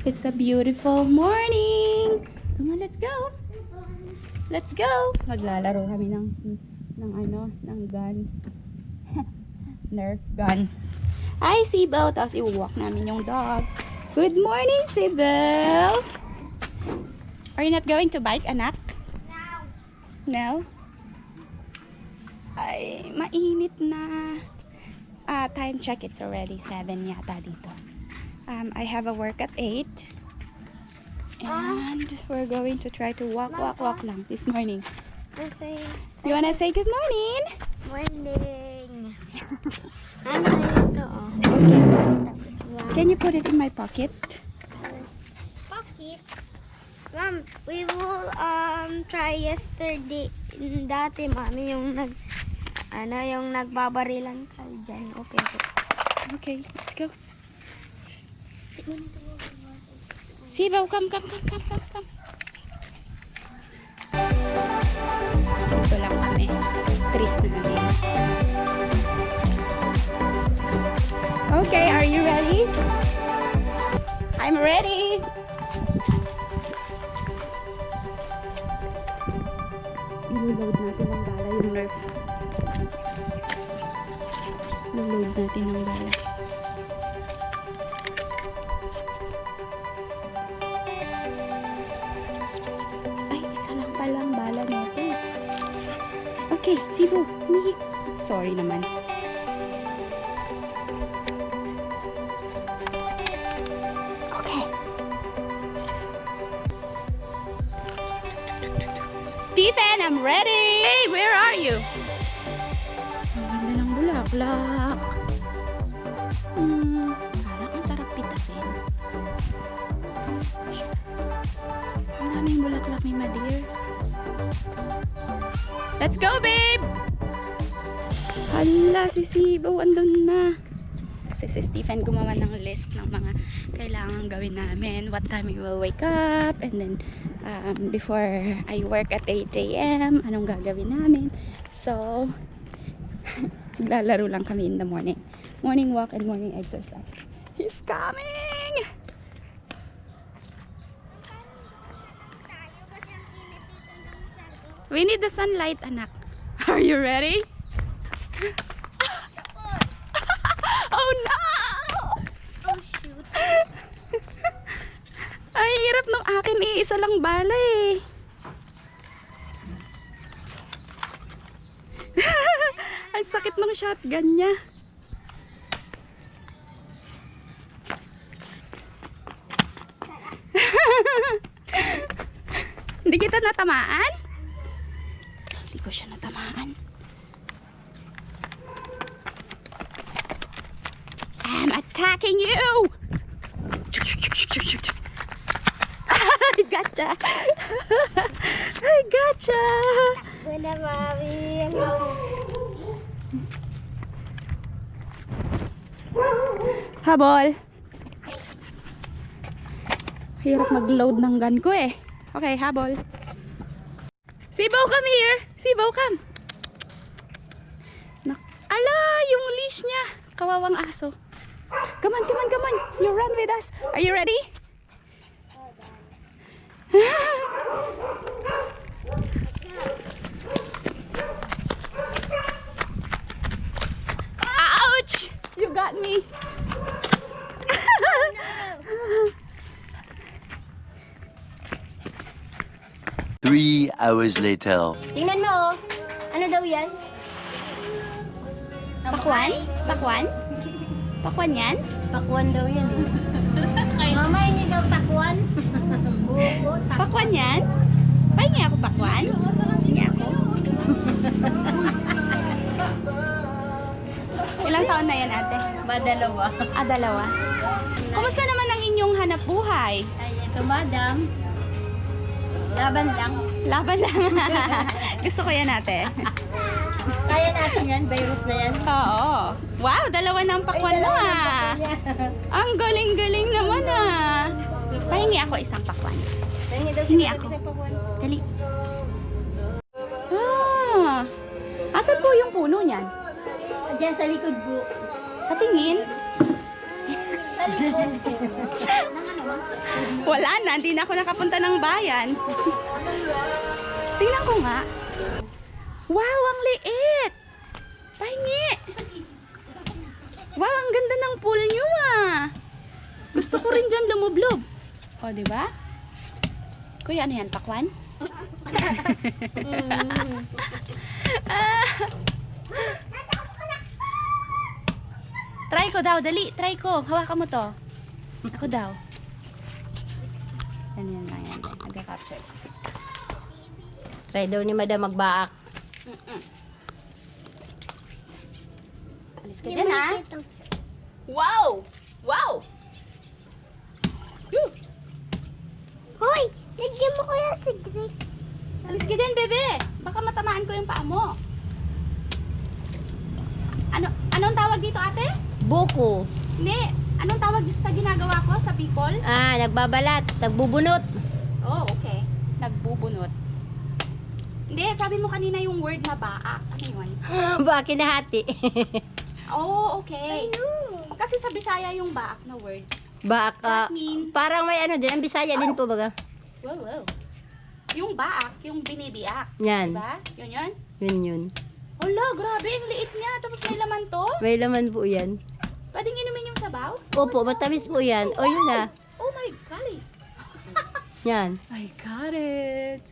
It's a beautiful morning. Come on, let's go. Let's go. Maglalaro kami ng guns. Nerf guns. Hi, Sibel. Tapos iwalk namin yung dog. Good morning, Sibel. Are you not going to bike, anak? No? Ay, mainit na. Time check, it's already 7 yata dito. I have a work at 8. And we're going to try to walk lang this morning. Okay. You wanna say good morning? Morning. Ano ito? Okay. Can you put it in my pocket? Pocket. Ma'am, we will try yesterday. Dati mami yung yung nagbabarilan ka dyan. Okay. Okay, let's go. Sibaw, come. Dito lang kami. Sa street na kami. Okay, are you ready? I'm ready. I-load natin ng bala yung Nerf. I-load natin ng bala. Palang bala natin. Okay, Sibo, humihik. Sorry naman. Okay. Stephen, I'm ready! Hey, where are you? Ang ganda ng bulaklak. Parang ang sarap pitasin. Ang daming bulaklak ni Madir. Let's go, babe! Hala, si Sibo, andun na. Kasi si Stephen gumawa ng list ng mga kailangan gawin namin. What time we will wake up. And then, before I work at 8 a.m., anong gagawin namin. So, naglalaro lang kami in the morning. Morning walk and morning exercise. He's coming! We need the sunlight, anak. Are you ready? Oh no! Oh shoot. Ay, hirap nung akin isa lang bala eh. Ay, sakit ng shotgun niya. Hindi kita natamaan? Hindi ko siya natamaan. I'm attacking you! I gotcha! I gotcha! Wala mami. Habol! Hirap mag-load ng gun ko eh. Okay, habol. Sibaw, come here! Sibaw, come! Ala, yung leash niya. Kawawang aso. Come on. You run with us. Are you ready? Ouch! You got me. 3 hours later. Tingnan mo oh. Ano daw yan? Pakwan? Pakwan? Pakwan yan? Pakwan daw yan. Mama, hindi daw takwan. Oo, Pakwan yan? Pahingi ako pakwan? Pahingi ako. Ilang taon na yan, ate? Madalawa. Dalawa. Kumusta naman ang inyong hanap buhay? Ay, ito madam. Laban lang. Laban lang. Gusto ko yan, ate. Kaya natin yan, virus na yan. Oo. Wow, dalawa na ang pakwan mo ah. Ang galing-galing naman ah. Pahingi ako isang pakwan. Hingi ako. Dali. Ah. Asan po yung puno niyan? Diyan sa likod po. Patingin. Sa likod. Nang ano, ma'am? Wala na, hindi na ako nakapunta ng bayan. Tingnan ko nga. Wow, ang liit! Pahingi! Wow, ang ganda ng pool nyo ah! Gusto ko rin dyan lumublob. O, di ba? Kuya, ano yan? Pakwan? Try ko daw, dali. Try ko. Hawakan mo to. Ako daw. Yan lang yan. Nagka-capture. Try daw ni Madam magbaak. Alis ka dyan ah. Wow! Wow! Whew! Hoy! Lagyan mo ko yung cigarette. Alis ka dyan, bebe. Baka matamaan ko yung paa mo. Anong tawag dito, ate? Buko. Hindi. Anong tawag sa ginagawa ko sa people? Nagbabalat. Nagbubunot. Oh, okay. Nagbubunot. Hindi, sabi mo kanina yung word na baak. Ano yun? Baka kinahati. Oh, okay. Kasi sa Bisaya yung baak na word. Baka. That mean- Parang may ano din. Ang Bisaya din po baga. Wow, wow. Yung baak, yung binibiak. Yan. Diba? Yun yun? Yun. Hala, grabe. Ang liit niya. Tapos may laman to. May laman po yan. Pwedeng inumin yung sabaw? Opo, matamis po yan. O yun na. Oh my golly. Yan. I got it.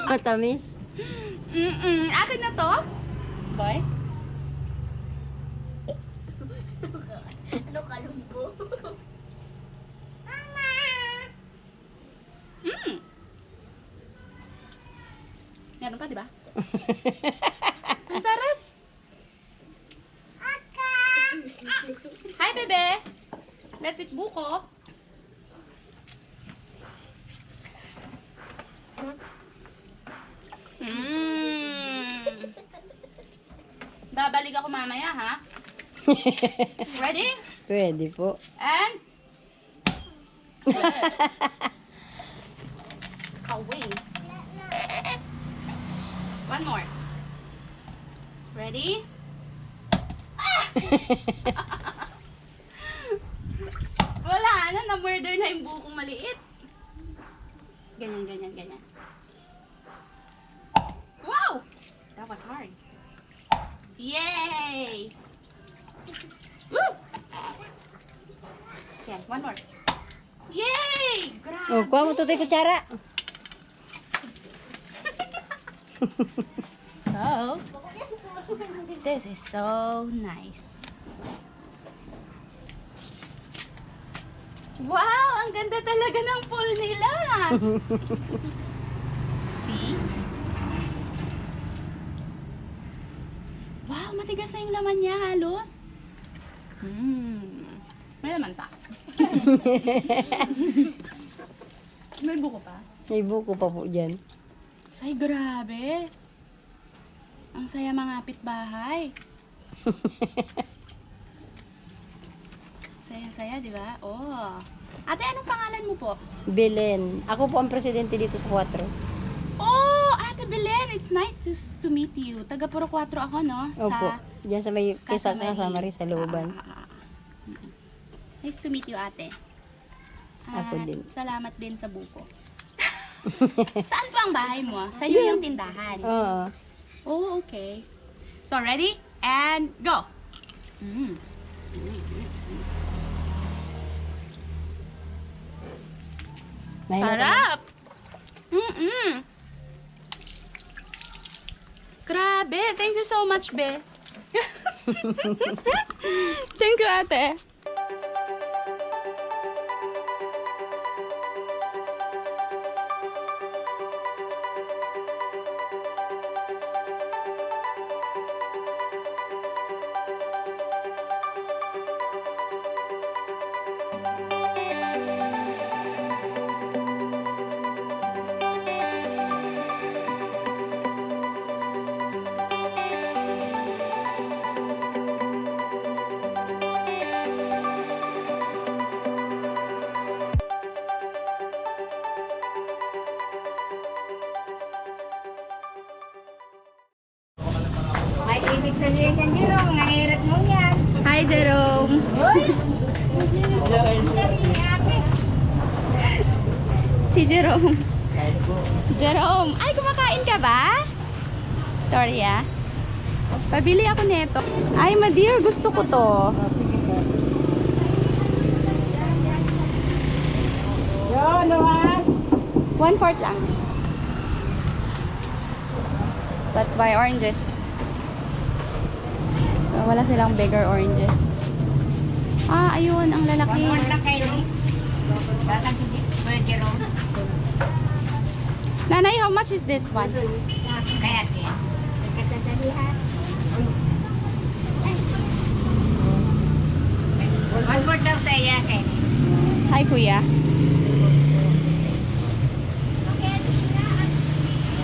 Matamis. Akin na to? Boy? Ano kalumpo? Meron pa, di ba? Ang sarap. Hi, bebe. Let's eat buko. Babalik ako mamaya, ha? Ready? Pwede po. And... Kawing. One more. Ready? Wala na, na-murder na yung bukong maliit. Ganyan. Wow! That was hard. Yay! Woo! Yan, one more. Yay! Grabe! O, kuha mo tutoy kutsara. So, this is so nice. Wow! Ang ganda talaga ng pool nila! See? Wow! Matigas na yung laman niya halos. May laman pa. May buko pa. May buko pa po dyan. Ay, grabe. Ang saya mangapit bahay. Saya-saya, di ba? Oh. Ate, anong pangalan mo po? Belen. Ako po ang presidente dito sa 4. Oh, Ate Belen, it's nice to meet you. Taga Puro 4 ako, no? Opo. Diyan sa may Casa kasama rin sa looban. Nice to meet you, ate. Ako At din. salamat din sa buko. Saan po ang bahay mo? Sa iyo yung tindahan. Oo. Oh, okay. So, ready? And go! May Sarap! Grabe! Thank you so much, be. Thank you, ate. May ibig sabihin yan, Jiro. Mga hirap mo yan. Hi, Hi, Jerome. Si Jerome. Jerome, ay kumakain ka ba? Sorry ah. Pabili ako nito. Ay, ma dear, gusto ko to. Yo, Luas. 1/4 lang. Let's buy oranges. Wala silang bigger oranges. Ah, ayun, ang lalaki. Lang kayo ni. Datang si Jerome. Nanay, how much is this one? Kaya din. Nagkatadalihan. 1/4 daw sa iya kay. Hi, kuya.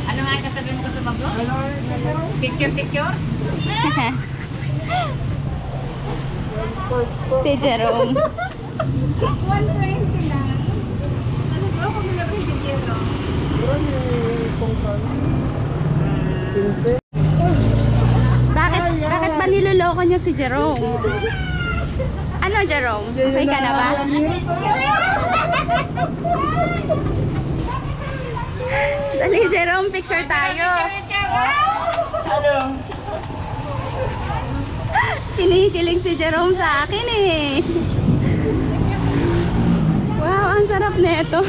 Ano nga sasabihin mo ko sa maglo? Picture? Si Jerome. 120 lang. Ano ba kung nilabin si Jerome? Bakit ba niloloko niyo si Jerome? Ano, Jerome? Okay ka na ba? Dali, Jerome, picture tayo. Kinikilig si Jerome sa akin eh. Wow, ang sarap nito.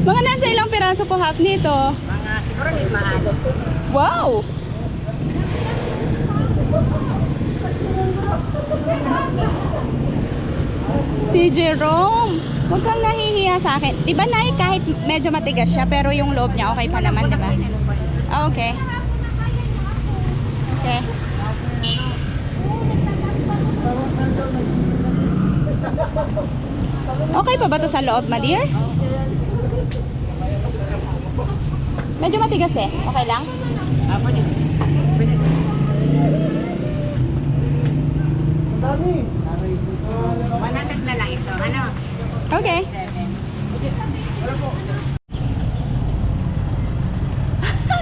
Mga nasa ilang piraso po half nito? Mga siguro ni mahalo. Wow! Si Jerome, huwag kang nahihiya sa akin. Diba, Nay, kahit medyo matigas siya, pero yung loob niya okay pa naman, diba? Ah, okay. Okay. Okay pa ba to sa loob, ma dear? Medyo matigas eh. Okay lang? Pwede. 100 na lang ito. Ano? Okay. 7.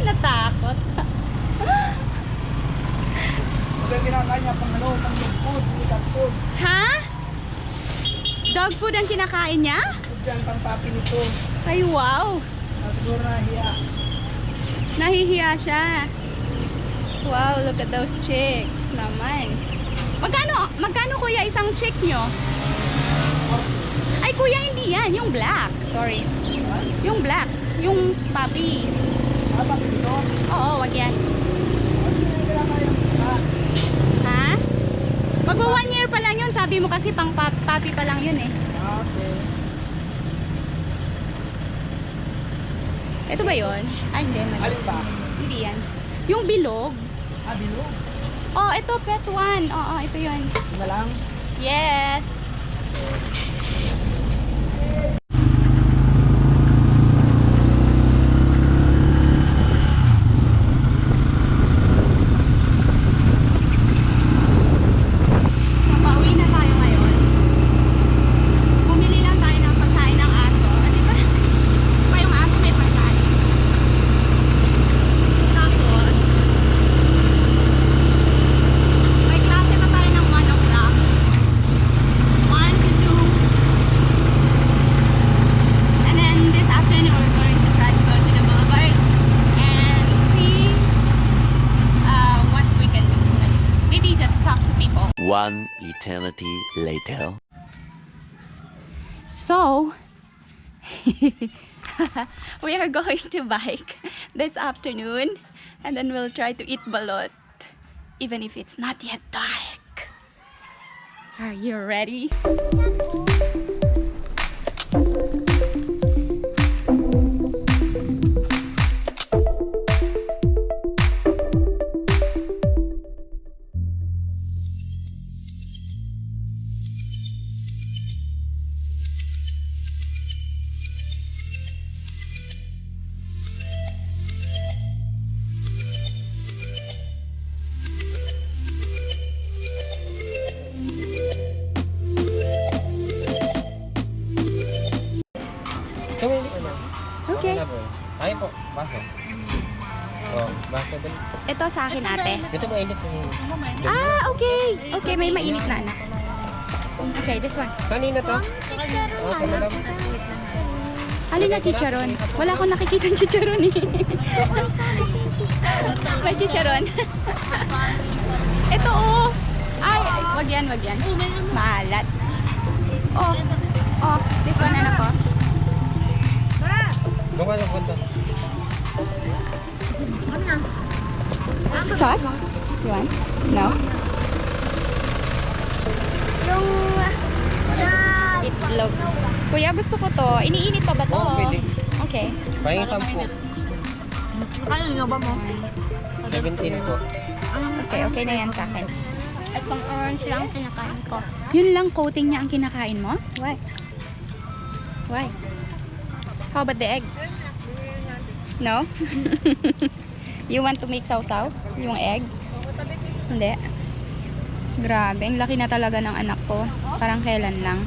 Natakot. Kasi kinakain niya pang pang dog food, dog food. Ha? Dog food ang kinakain niya? Food yan, pang papi nito. Ay, wow. Siguro nahiya. Nahihiya siya. Wow, look at those chicks naman. Magkano kuya isang chick nyo? Ay kuya, hindi yan. Yung black. Sorry. Yung black. Yung puppy. Papi nito? Oo, wag yan. Ha? Magwa 1 year pa lang yun. Sabi mo kasi pang puppy pa lang yun eh. Okay. Ito ba yun? Ay, hindi. Mali. Alin ba? Hindi yan. Yung bilog. Bilo? Oh, ito pet one. Oo, ito yun. Ito na lang. Yes. So, pauwi na tayo ngayon. Bumili lang tayo ng pagkain ng aso. At diba? Pa yung aso may pagkain. Tapos, may klase pa tayo ng 1 o'clock. 1 to 2. And then this afternoon we're going to try to go to the boulevard and see what we can do. And maybe just talk to people. One eternity later. So, we are going to bike this afternoon and then we'll try to eat balot even if it's not yet dark. Are you ready? Okay. Ay po, baso. Oh. Basta ba? Ito sa akin, ate. Ito mainit yung... Ah, okay. Okay, may mainit na anak. Okay, this one. Kanina to? Oh, kamalam. Alin na chicharon? Wala akong nakikita ng chicharon eh. May chicharon. Ito oh. Ay, wag yan, wag yan. Maalat. Oh, oh, this one anak ko. Doon ka lang punta. Sauce? You want? No? Yung Itlog. Kuya, gusto ko to. Iniinit pa ba to? Oo, pwede. Okay. Pahingin 10. ano nga ba mo? 17 po. Okay, okay na yan sa akin. At pang orange lang kinakain ko. Yun lang coating niya ang kinakain mo? Why? Why? How about the egg? No? You want to make sausaw? Yung egg? Hindi. Grabe, ang laki na talaga ng anak ko. Parang kailan lang.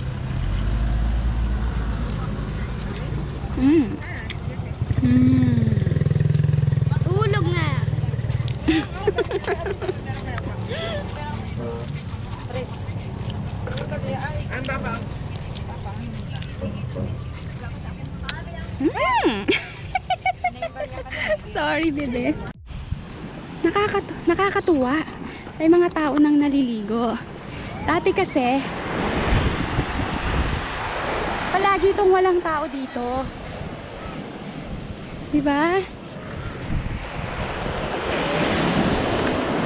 Tulog na. Sorry, bebe. Nakakatuwa. May mga tao nang naliligo. Dati kasi, palagi itong walang tao dito. Diba?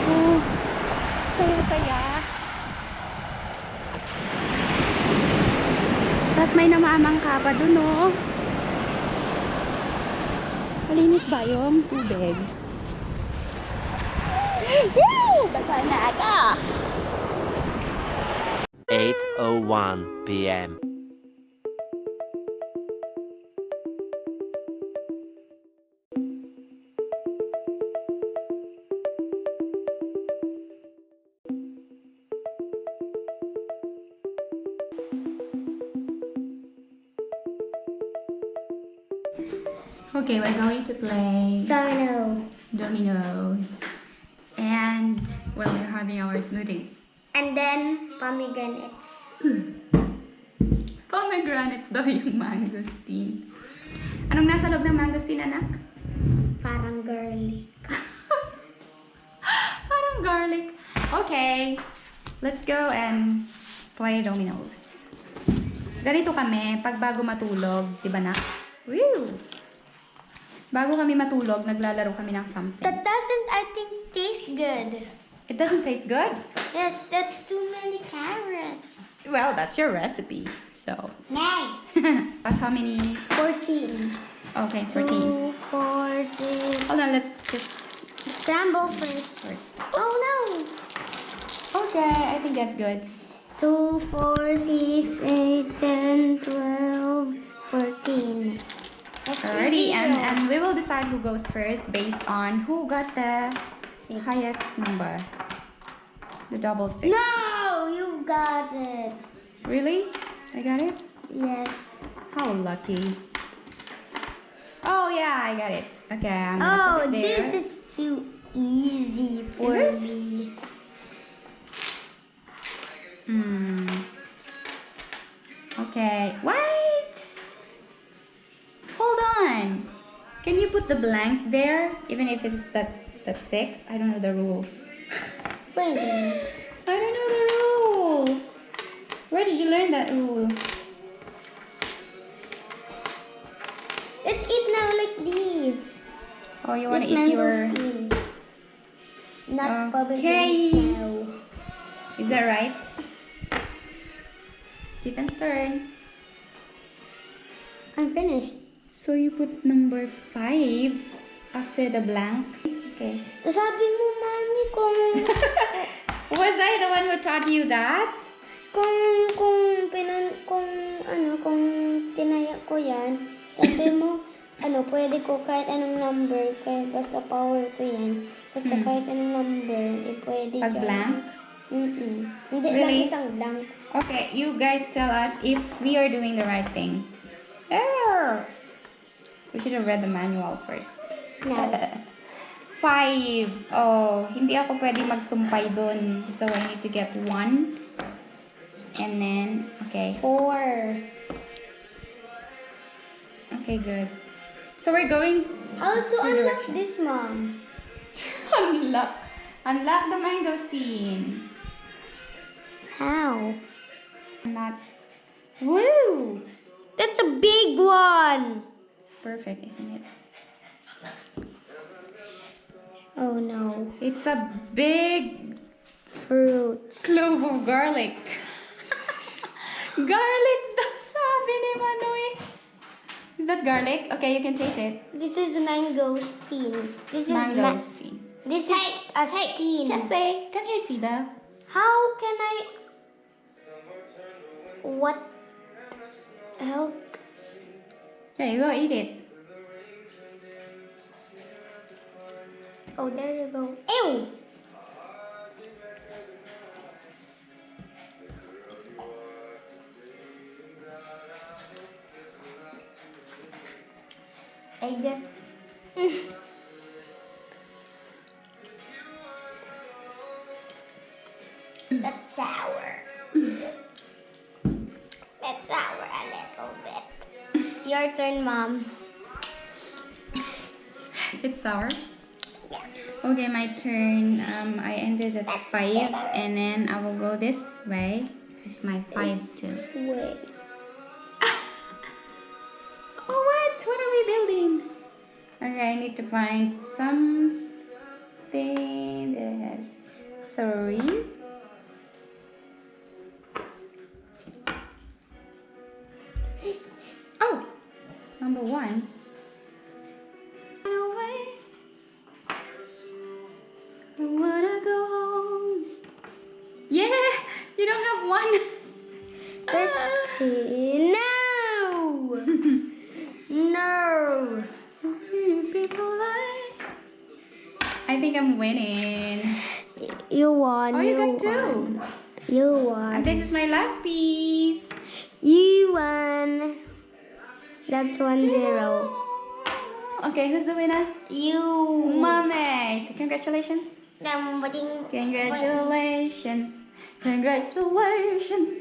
Oh, saya-saya. Tapos may namamang ka pa dun, oh. Malinis ba yung tubig? Woo! Basa na ako! 8:01 p.m. Okay, we're going to play Domino. dominoes. And, well, we're having our smoothies. And then, pomegranates. Pomegranates daw yung mangosteen. Anong nasa loob ng mangosteen, anak? Parang garlic. Parang garlic. Okay, let's go and play dominoes. Ganito kami, pag bago matulog, di ba na? Woo! Bago kami matulog, naglalaro kami ng something. That doesn't, I think, taste good. It doesn't taste good. Yes, that's too many carrots. Well, that's your recipe. So, Nay. that's how many? 14. Okay, 14. 2, 4, 6. Hold on, let's just Scramble first. Oh no! Okay, I think that's good. 2, 4, 6, 8, 10, 12, 14. Alrighty, and we will decide who goes first based on who got the highest number. The double 6. No! You got it. Really? I got it? Yes. How lucky. Oh yeah, I got it. Okay, I'm gonna Oh, put it there. this is too easy for Is it? me. Okay, wait! Hold on. Can you put the blank there? Even if that's 6? I don't know the rules. Wait a minute. I don't know the rules. Where did you learn that rule? Let's eat now like this. Oh, you want This to eat your... mangosteen. Not Okay. pomegranate now. Is that right? Stephen's turn. I'm finished. So you put number 5 after the blank. Okay. Sabi mo, mami, kung Was I the one who taught you that? kung tinaya ko yan, sabi mo, pwede ko kahit anong number, kahit basta power ko yan, basta kahit anong number, pwede Pag dyan. blank? Hindi lang Really? isang blank. Okay, you guys tell us if we are doing the right thing. There. We should have read the manual first. No. 5. Oh, hindi ako pwede magsumpay dun. So, I need to get 1. And then, okay. 4. Okay, good. So, we're going How to Two unlock directions. this, Mom? unlock. Unlock the mangosteen. How? Unlock. Woo! That's a big one. It's perfect, isn't it? Oh no. It's a big Fruit. clove of garlic. Garlic daw sabi ni Manoy. Is that garlic? Okay, you can taste it. This is mangosteen. This is Mangosteen. This is a steen. Jesse, come here, Siba. How can I? What? How? There you go, eat it. Oh, there you go. Ew! I just. That's sour. That's sour a little bit. Your turn, Mom. It's sour. Yeah. Okay, my turn. I ended at 5, and then I will go this way. My 5 too. Wait. Oh, what? What are we building? Okay, I need to find something that has 3. Oh, number 1. Away. I wanna go home. Yeah, you don't have 1. There's Ah. 2. No! No! People like. I think I'm winning. You won. Oh, you got won. 2. You And won. this is my last piece. You won. That's 1-0. Okay, who's the winner? You. Mommy. So congratulations. Congratulations. Congratulations.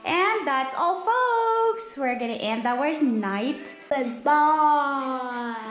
And that's all, folks. We're gonna end our night. Goodbye.